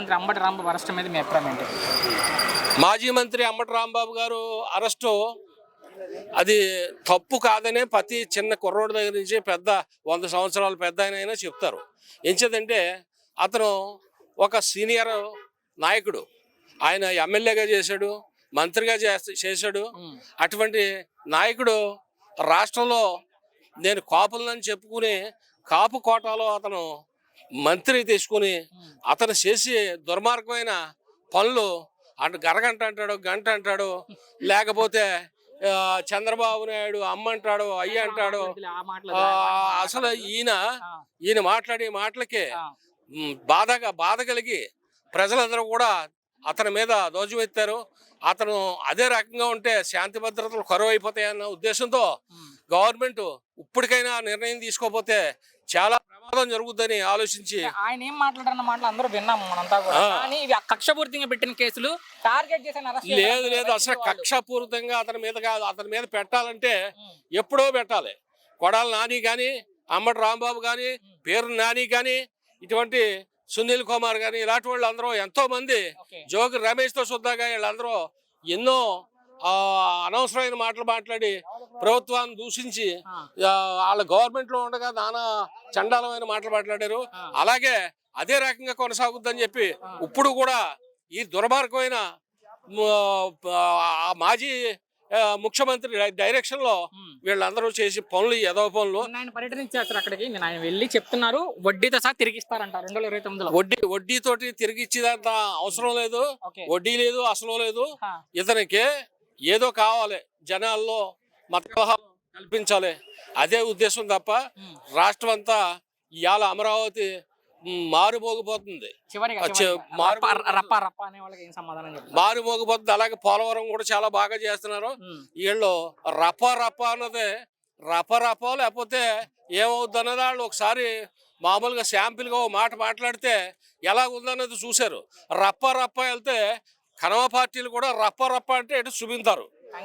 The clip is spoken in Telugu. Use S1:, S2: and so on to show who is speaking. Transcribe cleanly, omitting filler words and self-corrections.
S1: మంత్రి అంబటి రాంబాబు అరెస్ట్ మీద మీ అభిప్రాయం ఏంటి?
S2: మాజీ మంత్రి అంబటి రాంబాబు గారు అరెస్టు అది తప్పు కాదనే ప్రతి చిన్న కుర్రోడి దగ్గర నుంచి పెద్ద 100 సంవత్సరాల పెద్ద అయినా చెప్తారు. ఎంచేదంటే అతను ఒక సీనియర్ నాయకుడు, ఆయన ఎమ్మెల్యేగా చేశాడు, మంత్రిగా చేశాడు. అటువంటి నాయకుడు రాష్ట్రంలో నేను కాపులని చెప్పుకుని కాపు కోటాలో అతను మంత్రి తీసుకుని అతను చేసి దుర్మార్గమైన పనులు అటు గరగంట అంటాడు, గంట అంటాడు, లేకపోతే చంద్రబాబు నాయుడు అమ్మ అంటాడు, అయ్య అంటాడు. అసలు ఈయన మాట్లాడే మాటలకే బాధ కలిగి ప్రజలందరూ కూడా అతని మీద ధ్వజమెత్తారు. అతను అదే రకంగా ఉంటే శాంతి భద్రతలు కరువు అయిపోతాయన్న ఉద్దేశంతో గవర్నమెంట్ ఇప్పటికైనా నిర్ణయం తీసుకోకపోతే చాలా ప్రమాదం జరుగుతుందని ఆలోచించి
S1: ఆయన ఏం మాట్లాడారన్న మాటలు అందరూ విన్నాము మనంతా కూడా. కానీ ఇవి కక్షపూరితంగా పెట్టిన కేసులు, టార్గెట్ చేసిన
S2: లేదు అసలు కక్షపూరితంగా అతని మీద కాదు. అతని మీద పెట్టాలంటే ఎప్పుడో పెట్టాలి. కొడాలి నాని కానీ, అంబటి రాంబాబు కానీ, పేరు నాని కానీ, ఇటువంటి సునీల్ కుమార్ కానీ, ఇలాంటి వాళ్ళు అందరూ ఎంతో మంది, జోగి రమేష్తో సుద్దాగా వీళ్ళందరూ ఎన్నో అనవసరమైన మాటలు మాట్లాడి ప్రభుత్వాన్ని దూషించి వాళ్ళ గవర్నమెంట్ లో ఉండగా నానా చండాలమైన మాటలు మాట్లాడారు. అలాగే అదే రకంగా కొనసాగుద్దని చెప్పి ఇప్పుడు కూడా ఈ దుర్మార్గమైన మాజీ ముఖ్యమంత్రి డైరెక్షన్ లో వీళ్ళందరూ చేసి పనులు ఎదవ పనులు.
S1: ఆయన పర్యటనించారు అక్కడికి, ఆయన వెళ్ళి చెప్తున్నారు వడ్డీతో సహా తిరిగిస్తారంట 2029లో.
S2: వడ్డీతోటి తిరిగి ఇచ్చేదంత అవసరం లేదు, వడ్డీ లేదు, అసలు లేదు. ఇతనికి ఏదో కావాలి, జనాల్లో మతకలహాలు కల్పించాలి, అదే ఉద్దేశం తప్ప రాష్ట్రం అంతా ఇవాళ అమరావతి మారుమోగిపోతుంది, మారుమోగిపోతుంది. అలాగే పోలవరం కూడా చాలా బాగా చేస్తున్నారు. వీళ్ళు రప్ప అన్నది రప్ప లేకపోతే ఏమవుద్ది అన్నది వాళ్ళు ఒకసారి మామూలుగా శాంపిల్గా ఓ మాట మాట్లాడితే ఎలా ఉందన్నది చూశారు. రప్ప వెళ్తే కనవ పార్టీలు కూడా రప్ప అంటే ఎటు చూపించారు.